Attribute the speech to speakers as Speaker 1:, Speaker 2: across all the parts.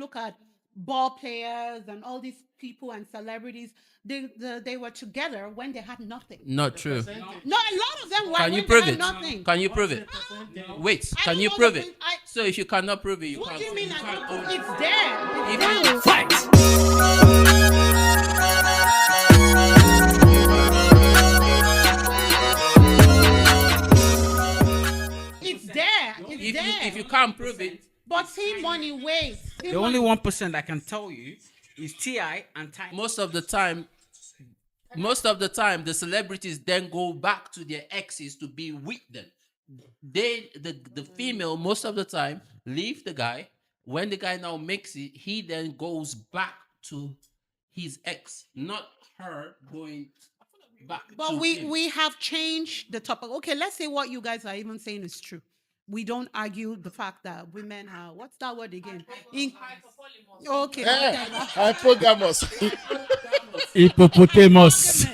Speaker 1: look at ball players and all these people and celebrities, they were together when they had nothing.
Speaker 2: Not true.
Speaker 1: No, a lot of them were
Speaker 2: Can you
Speaker 1: when
Speaker 2: prove
Speaker 1: they had
Speaker 2: it?
Speaker 1: nothing.
Speaker 2: Can you prove it? Wait,
Speaker 1: I
Speaker 2: can
Speaker 1: don't
Speaker 2: you
Speaker 1: know
Speaker 2: prove
Speaker 1: the
Speaker 2: it?
Speaker 1: I-
Speaker 2: So if you cannot prove it, you
Speaker 1: What
Speaker 2: can't.
Speaker 1: do you mean?
Speaker 2: You can't own
Speaker 1: It's
Speaker 2: it.
Speaker 1: there. It's
Speaker 2: If
Speaker 1: there.
Speaker 2: you,
Speaker 3: Fight!
Speaker 1: It's there. It's
Speaker 2: if
Speaker 1: there.
Speaker 2: you if you can't prove it,
Speaker 1: But see, money waits.
Speaker 3: The only 1% I can tell you is T.I. and Time.
Speaker 2: most of the time, the celebrities then go back to their exes to be with them. The female most of the time leave the guy. When the guy now makes it, he then goes back to his ex, not her going back.
Speaker 1: But
Speaker 2: to him.
Speaker 1: we have changed the topic. Okay, let's say what you guys are even saying is true. We don't argue the fact that women are, what's that word again? Okay.
Speaker 4: Hypogamous.
Speaker 3: Hippopotamus.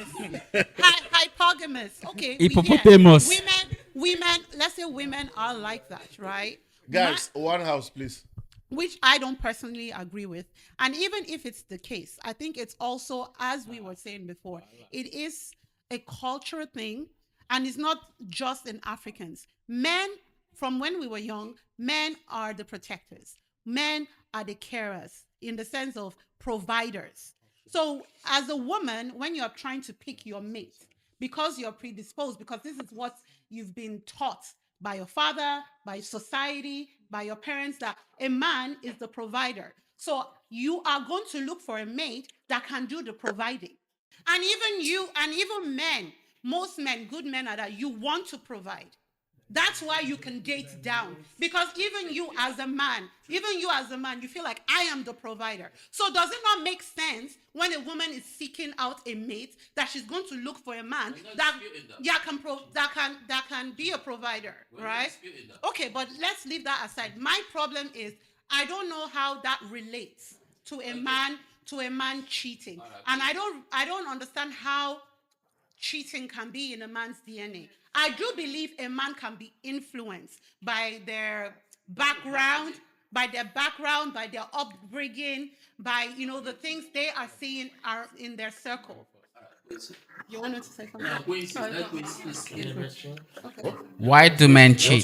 Speaker 1: Hypogamous. Okay.
Speaker 3: Hippopotamus.
Speaker 1: Women. Let's say women are like that, right?
Speaker 4: Guys, one house, please.
Speaker 1: Which I don't personally agree with. And even if it's the case, I think it's also, as we were saying before, it is a cultural thing, and it's not just in Africans. Men, from when we were young, men are the protectors. Men are the carers in the sense of providers. So as a woman, when you're trying to pick your mate, because you're predisposed, because this is what you've been taught by your father, by society, by your parents, that a man is the provider. So you are going to look for a mate that can do the providing. And even men, most men, good men are that you want to provide. That's why you can date down. Because even you as a man, you feel like I am the provider. So does it not make sense when a woman is seeking out a mate that she's going to look for a man that can be a provider, right? Okay, but let's leave that aside. My problem is I don't know how that relates to a man cheating. And I don't understand how cheating can be in a man's DNA. I do believe a man can be influenced by their background, by their upbringing, by the things they are seeing are in their circle. You wanted to say something? Okay.
Speaker 3: Why do men cheat?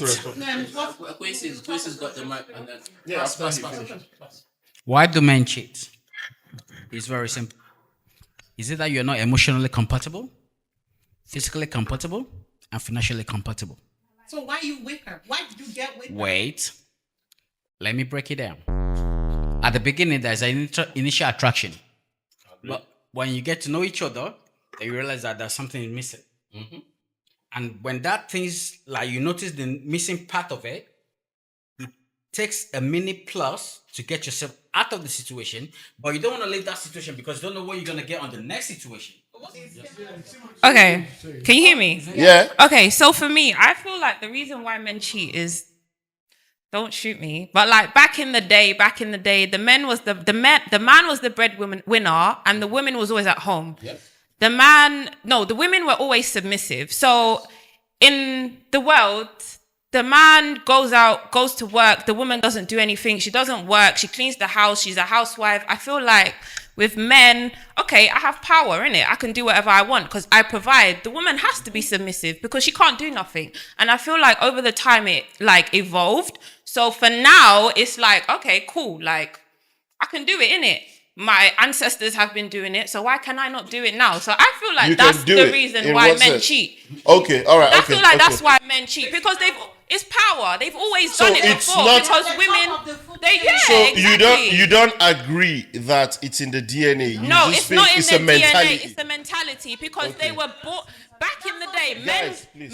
Speaker 2: Quincy's got the mic, and then
Speaker 3: Why do men cheat? It's very simple. Is it that you're not emotionally compatible, physically compatible, and financially compatible?
Speaker 1: So why are you with her? Why did you get with her?
Speaker 3: Wait. Let me break it down. At the beginning, there's an initial attraction. But when you get to know each other, then you realize that there's something missing.
Speaker 2: Mm-hmm.
Speaker 3: And when that thing's like you notice the missing part of it, it takes a minute plus to get yourself out of the situation, but you don't want to leave that situation because you don't know what you're going to get on the next situation.
Speaker 5: Okay, can you hear me?
Speaker 4: Yeah.
Speaker 5: Okay, so for me, I feel like the reason why men cheat is, don't shoot me, but like back in the day, the man was the breadwinner, and the woman was always at home.
Speaker 2: Yep.
Speaker 5: The women were always submissive. So in the world, the man goes to work, the woman doesn't do anything, she doesn't work, she cleans the house, she's a housewife. I feel like with men, okay, I have power in it. I can do whatever I want because I provide. The woman has to be submissive because she can't do nothing. And I feel like over the time it like evolved. So for now, it's like, okay, cool. Like I can do it, innit? My ancestors have been doing it. So why can I not do it now? So I feel like that's the reason why men cheat.
Speaker 4: Okay, all right.
Speaker 5: I feel like that's why men cheat because it's power. They've always done it before because women. Exactly.
Speaker 4: You don't agree that it's in the DNA.
Speaker 5: No, it's not in the
Speaker 4: mentality.
Speaker 5: DNA. It's the mentality because they were bought back in the day.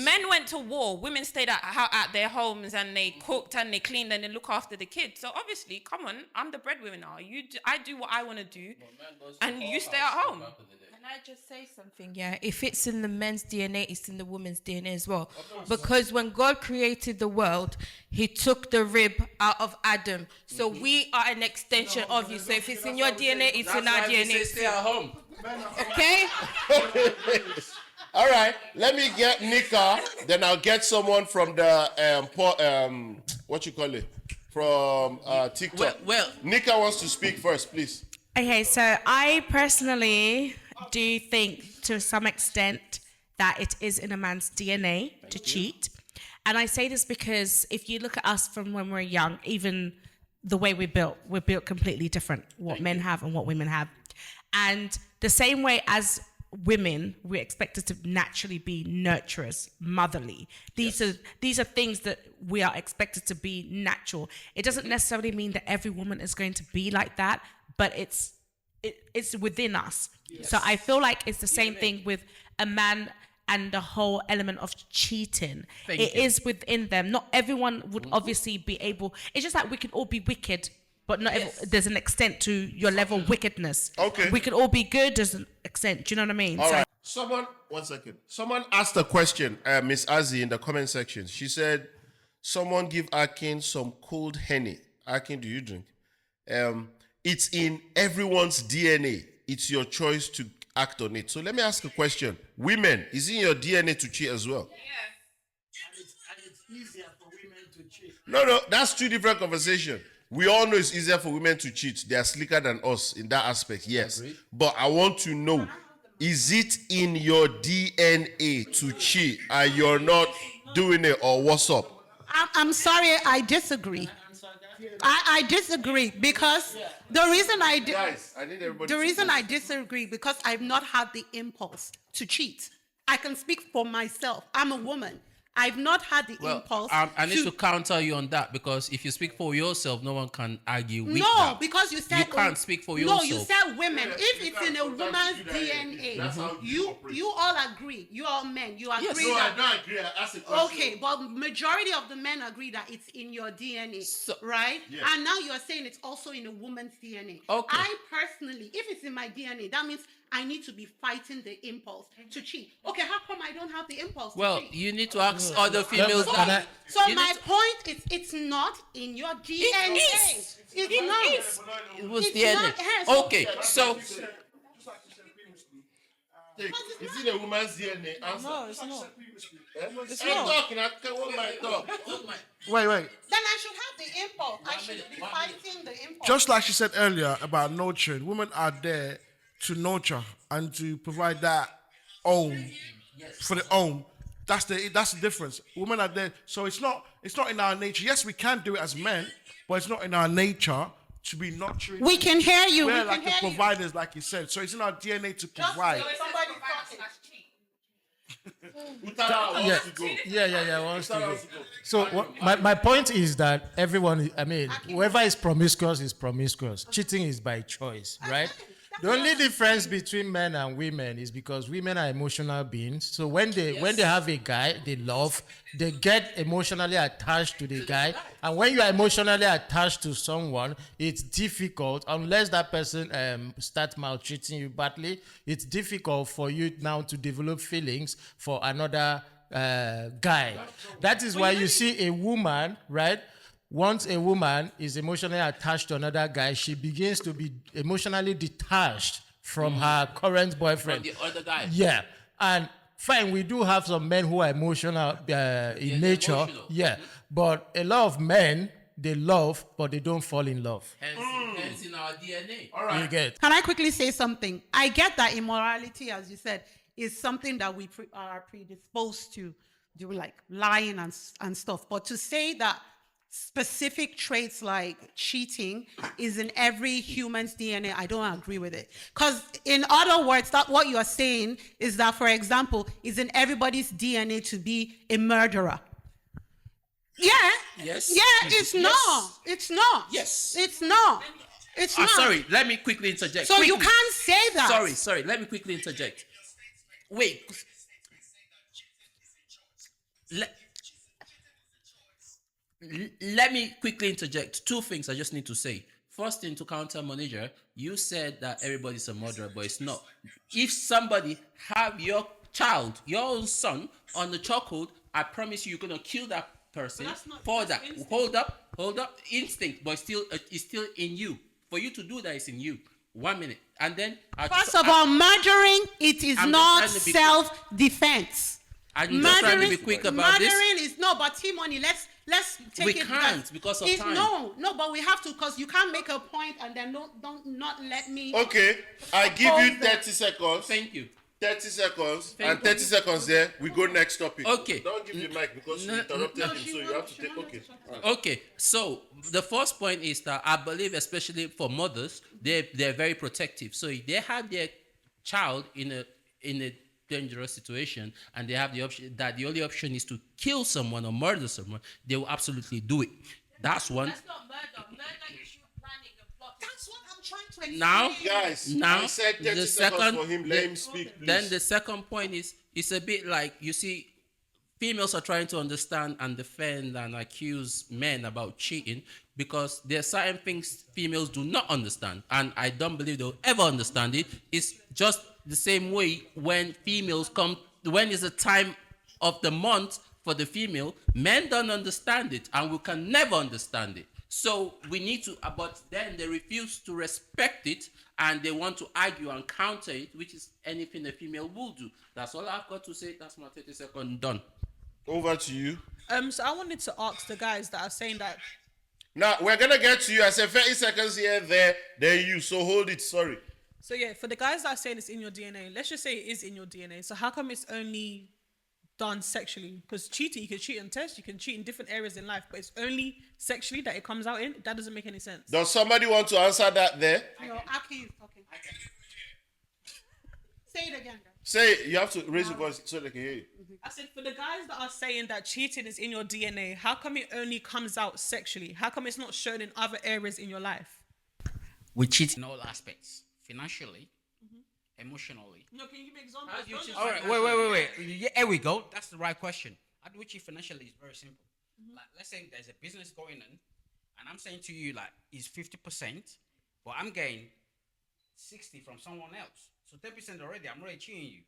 Speaker 5: Men went to war. Women stayed at their homes and they cooked and they cleaned and they look after the kids. So obviously, come on, I'm the breadwinner. I do what I want to do, and you stay at home.
Speaker 6: Can I just say something? Yeah, if it's in the men's DNA, it's in the woman's DNA as well. Because when God created the world, He took the rib out of Adam. So we are an extension of you. So if it's in your DNA, it's in our DNA.
Speaker 2: Stay at home.
Speaker 6: Okay?
Speaker 4: All right, let me get Nika. Then I'll get someone from the what you call it, from TikTok.
Speaker 2: Well,
Speaker 4: Nika wants to speak first, please.
Speaker 7: Okay, so I personally do think to some extent that it is in a man's DNA to cheat. And I say this because if you look at us from when we're young, even the way we're built completely different, what men have and what women have. And the same way as women, we're expected to naturally be nurturers, motherly. These are things that we are expected to be natural. It doesn't necessarily mean that every woman is going to be like that, but it's within us. So I feel like it's the same thing with a man and the whole element of cheating. It is within them. Not everyone would obviously be able. It's just like we can all be wicked, but not there's an extent to your level of wickedness.
Speaker 4: Okay.
Speaker 7: We could all be good. There's an extent. Do you know what I mean?
Speaker 4: All right. One second. Someone asked a question, Miss Azzy, in the comment section. She said, someone give Akin some cold Henny. Akin, do you drink? It's in everyone's DNA. It's your choice to act on it. So let me ask a question. Women, is it in your DNA to cheat as well?
Speaker 8: And it's easier for women to cheat.
Speaker 4: No, that's two different conversations. We all know it's easier for women to cheat. They are slicker than us in that aspect, yes.
Speaker 2: Agreed.
Speaker 4: But I want to know, is it in your DNA to cheat and you're not doing it, or what's up?
Speaker 1: I'm sorry, I disagree. I disagree because the reason
Speaker 4: Guys, I need everybody
Speaker 1: the
Speaker 4: to
Speaker 1: reason
Speaker 4: please.
Speaker 1: I disagree because I've not had the impulse to cheat. I can speak for myself. I'm a woman. I've not had the
Speaker 2: well,
Speaker 1: impulse.
Speaker 2: I need to counter you on that, because if you speak for yourself, no one can argue with
Speaker 1: no,
Speaker 2: that.
Speaker 1: because you said
Speaker 2: you can't speak for
Speaker 1: No,
Speaker 2: yourself.
Speaker 1: you said women. If it's in a woman's DNA,
Speaker 4: That's how you operate.
Speaker 1: you all agree. You all men. You agree
Speaker 2: Yes.
Speaker 4: No, I
Speaker 1: that.
Speaker 4: don't agree. I asked a question.
Speaker 1: Okay, but majority of the men agree that it's in your DNA, right?
Speaker 4: Yes.
Speaker 1: And now you are saying it's also in a woman's DNA.
Speaker 2: Okay.
Speaker 1: I personally, if it's in my DNA, that means I need to be fighting the impulse to cheat. Okay, how come I don't have the impulse
Speaker 2: Well,
Speaker 1: to cheat?
Speaker 2: you need to ask other females
Speaker 8: Can
Speaker 2: that.
Speaker 8: I-
Speaker 1: So
Speaker 2: you
Speaker 1: my
Speaker 2: need to-
Speaker 1: point is, it's not in your DNA.
Speaker 2: is.
Speaker 1: It's not.
Speaker 2: It was
Speaker 1: It's
Speaker 2: DNA.
Speaker 1: not her.
Speaker 2: Okay, so
Speaker 4: Is it a woman's DNA? Answer.
Speaker 9: No, it's not.
Speaker 4: I'm talking. I can't hold my talk.
Speaker 8: Wait.
Speaker 1: Then I should have the impulse. I should be fighting the impulse.
Speaker 8: Just like she said earlier about nurturing, women are there to nurture and to provide that home for the home. That's the difference. Women are there, so it's not in our nature. Yes, we can do it as men, but it's not in our nature to be nurturing.
Speaker 1: We can hear you.
Speaker 8: We're
Speaker 1: We
Speaker 8: like
Speaker 1: can
Speaker 8: the
Speaker 1: hear you.
Speaker 8: providers, like you said. So it's in our DNA to provide.
Speaker 1: Somebody talking.
Speaker 4: Utara wants to go.
Speaker 9: Yeah. Wants to
Speaker 4: Utara
Speaker 9: go.
Speaker 4: wants to go.
Speaker 9: So my point is that everyone, I mean, whoever is promiscuous is promiscuous. Cheating is by choice, right? The only difference between men and women is because women are emotional beings. So when they have a guy they love, they get emotionally attached to the guy. And when you are emotionally attached to someone, it's difficult unless that person starts maltreating you badly. It's difficult for you now to develop feelings for another guy. That is why you see a woman, right? Once a woman is emotionally attached to another guy, she begins to be emotionally detached from her current boyfriend.
Speaker 2: the other guy.
Speaker 9: Yeah, and fine, we do have some men who are emotional in nature.
Speaker 2: emotional.
Speaker 9: Yeah, but a lot of men, they love, but they don't fall in love.
Speaker 2: Hence in our DNA.
Speaker 4: All right.
Speaker 9: You get?
Speaker 1: Can I quickly say something? I get that immorality, as you said, is something that we are predisposed to do, like lying and stuff. But to say that specific traits like cheating is in every human's DNA, I don't agree with it. Because in other words, that what you are saying is that, for example, is in everybody's DNA to be a murderer. Yeah.
Speaker 2: Yes.
Speaker 1: Yeah, it's not. It's not.
Speaker 2: Yes.
Speaker 1: It's not. It's not.
Speaker 2: Sorry, let me quickly interject.
Speaker 1: So you
Speaker 2: Quickly.
Speaker 1: can't say that.
Speaker 2: Sorry, let me quickly interject. Wait. Let me quickly interject. Two things I just need to say. First thing, to counter manager, you said that everybody's a murderer, but it's not. If somebody have your child, your own son, on the chokehold, I promise you, you're gonna kill that person for that. Hold up, instinct, but it's still in you. For you to do that, it's in you. 1 minute, and then
Speaker 1: First of all, murdering, it is
Speaker 2: I'm just
Speaker 1: not
Speaker 2: trying to be-
Speaker 1: self-defense.
Speaker 2: I'm just trying to be quick about this.
Speaker 1: Murdering is no, but Timony, let's take
Speaker 2: We
Speaker 1: it.
Speaker 2: can't because of time.
Speaker 1: No, but we have to, because you can't make a point and then don't not let me.
Speaker 4: Okay, I give you
Speaker 1: Oppose that.
Speaker 4: 30 seconds.
Speaker 2: Thank you.
Speaker 4: 30 seconds,
Speaker 2: Thank
Speaker 4: and 30 seconds there, we go next topic.
Speaker 2: Okay.
Speaker 4: Don't give the mic because you interrupted him, so you have to take. Okay.
Speaker 2: Okay, so the first point is that I believe, especially for mothers, they're very protective. So if they have their child in a dangerous situation and they have the option that the only option is to kill someone or murder someone, they will absolutely do it. That's one.
Speaker 6: That's not murder. Murder is you planning and plotting.
Speaker 1: That's what I'm trying to explain.
Speaker 2: Now,
Speaker 4: Guys,
Speaker 2: now
Speaker 4: I said 30
Speaker 2: the
Speaker 4: seconds
Speaker 2: second
Speaker 4: for him. Let him speak, please.
Speaker 2: Then the second point is it's a bit like, you see, females are trying to understand and defend and accuse men about cheating because there are certain things females do not understand, and I don't believe they'll ever understand it. It's just the same way when females come, when it's a time of the month for the female, men don't understand it and we can never understand it. So we need to, but then they refuse to respect it and they want to argue and counter it, which is anything a female will do. That's all I've got to say. That's my 30 seconds done.
Speaker 4: Over to you.
Speaker 10: So I wanted to ask the guys that are saying that.
Speaker 4: Now, we're going to get to you. I said 30 seconds here, there, then you. So hold it. Sorry.
Speaker 10: So yeah, for the guys that are saying it's in your DNA, let's just say it is in your DNA. So how come it's only done sexually? Because cheating, you can cheat on tests, you can cheat in different areas in life, but it's only sexually that it comes out in. That doesn't make any sense.
Speaker 4: Does somebody want to answer that there?
Speaker 1: No, Aki is talking. Say it again, guys.
Speaker 4: Say it. You have to raise your voice so they can hear you.
Speaker 10: I said, for the guys that are saying that cheating is in your DNA, how come it only comes out sexually? How come it's not shown in other areas in your life?
Speaker 3: We cheat in all aspects, financially, emotionally.
Speaker 10: No, can you give me examples?
Speaker 2: How do you cheat?
Speaker 3: All right, wait. Yeah, here we go. That's the right question. How do we cheat financially? Is very simple. Like, let's say there's a business going on, and I'm saying to you, like, it's 50%, but I'm getting 60 from someone else. So 10% already. I'm already cheating you.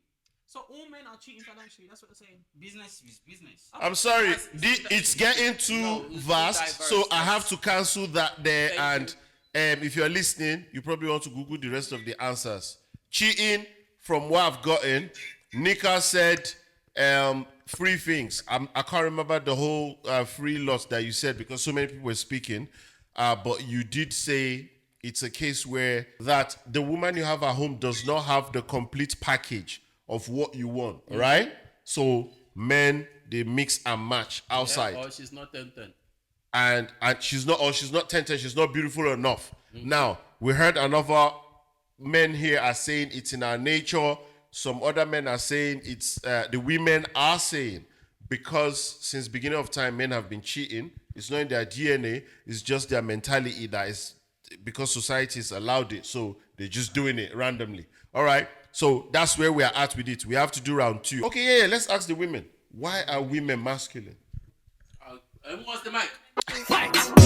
Speaker 10: So all men are cheating financially. That's what they're saying.
Speaker 3: Business is business.
Speaker 4: I'm sorry. It's getting too vast, so I have to cancel that there. And if you're listening, you probably want to Google the rest of the answers. Cheating, from what I've gotten, Nika said 3 things. I can't remember the whole 3 lots that you said because so many people were speaking. But you did say it's a case where that the woman you have at home does not have the complete package of what you want, right? So men, they mix and match outside.
Speaker 2: Yeah, or she's not 10-10.
Speaker 4: And she's not 10-10, she's not beautiful enough. Now, we heard another men here are saying it's in our nature. Some other men are saying it's the women are saying because since beginning of time men have been cheating. It's not in their DNA, it's just their mentality that is because society has allowed it, so they're just doing it randomly. All right, so that's where we are at with it. We have to do round 2. Okay, yeah, let's ask the women. Why are women masculine?
Speaker 2: Who wants the mic?
Speaker 3: Fight.